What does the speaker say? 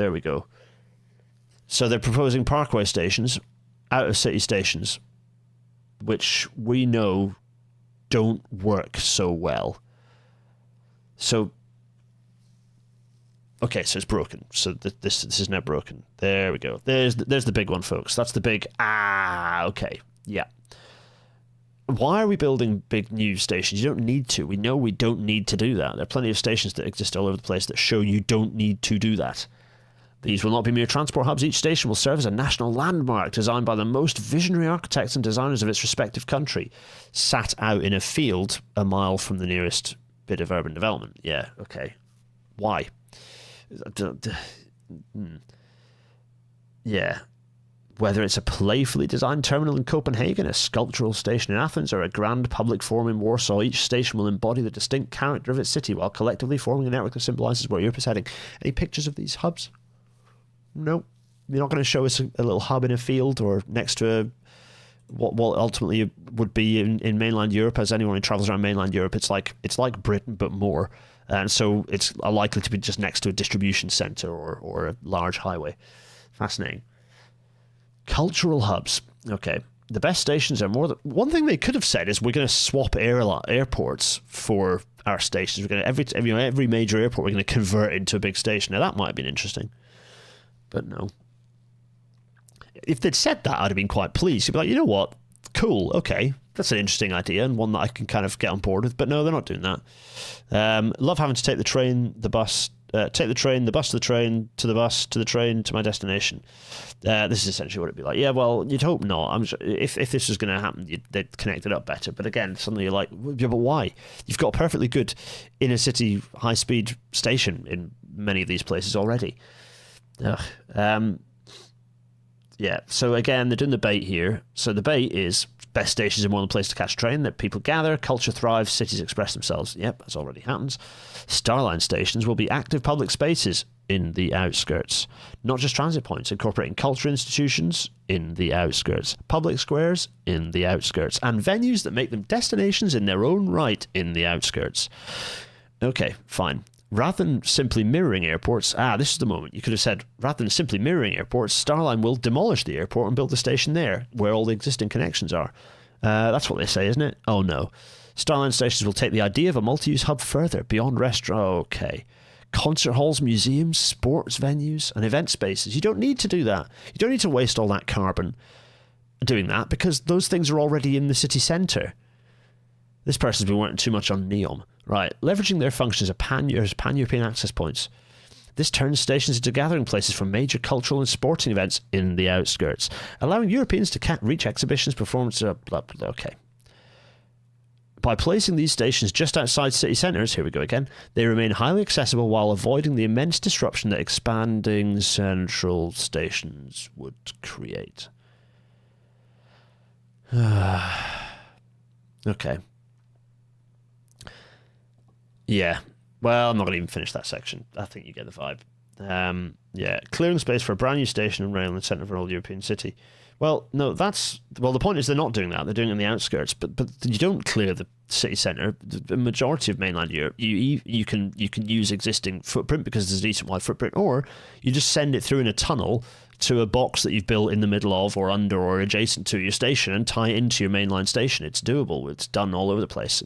There we go. So they're proposing parkway stations, out-of-city stations, which we know don't work so well. So, okay, so it's broken. So this is now broken. There we go. There's the big one, folks. That's the big, okay, yeah. Why are we building big new stations? You don't need to. We know we don't need to do that. There are plenty of stations that exist all over the place that show you don't need to do that. These will not be mere transport hubs. Each station will serve as a national landmark designed by the most visionary architects and designers of its respective country, sat out in a field a mile from the nearest bit of urban development. Yeah, okay. Why? Yeah. Whether it's a playfully designed terminal in Copenhagen, a sculptural station in Athens, or a grand public forum in Warsaw, each station will embody the distinct character of its city while collectively forming a network that symbolises where Europe is heading. Any pictures of these hubs? No. You're not going to show us a little hub in a field or next to what ultimately would be in mainland Europe. As anyone who travels around mainland Europe, it's like Britain but more, and so it's likely to be just next to a distribution centre or a large highway. Fascinating. Cultural hubs. Okay, the best stations are more than one thing. They could have said is we're going to swap airports for our stations. We're going to every major airport we're going to convert into a big station. Now that might have been interesting, but no. If they'd said that, I'd have been quite pleased. You'd be like, you know what? Cool, okay. That's an interesting idea and one that I can kind of get on board with. But no, they're not doing that. Love having to take the train, the bus, take the train, the bus to the train, to the bus, to the train, to my destination. This is essentially what it'd be like. Yeah, well, you'd hope not. I'm sure if this was going to happen, they'd connect it up better. But again, suddenly you're like, yeah, but why? You've got a perfectly good inner-city high-speed station in many of these places already. Ugh. Yeah, so again, they're doing the bait here. So the bait is best stations in one place to catch a train, that people gather, culture thrives, cities express themselves. Yep, that's already happens. Starline stations will be active public spaces in the outskirts, not just transit points, incorporating culture institutions in the outskirts, public squares in the outskirts, and venues that make them destinations in their own right in the outskirts. Okay, fine. Rather than simply mirroring airports, this is the moment. You could have said, rather than simply mirroring airports, Starline will demolish the airport and build a station there, where all the existing connections are. That's what they say, isn't it? Oh no. Starline stations will take the idea of a multi-use hub further, beyond restaurants. Okay. Concert halls, museums, sports venues, and event spaces. You don't need to do that. You don't need to waste all that carbon doing that, because those things are already in the city centre. This person's been working too much on NEOM. Right, leveraging their functions as pan-European access points. This turns stations into gathering places for major cultural and sporting events in the outskirts, allowing Europeans to reach exhibitions, performances, blah, blah, okay. By placing these stations just outside city centres, here we go again, they remain highly accessible while avoiding the immense disruption that expanding central stations would create. Okay. Yeah, well, I'm not going to even finish that section. I think you get the vibe. Yeah, clearing space for a brand new station and rail in the centre of an old European city. Well, no, the point is they're not doing that. They're doing it in the outskirts, but you don't clear the city centre. The majority of mainland Europe, you can use existing footprint because there's a decent wide footprint, or you just send it through in a tunnel to a box that you've built in the middle of or under or adjacent to your station and tie it into your mainline station. It's doable. It's done all over the place.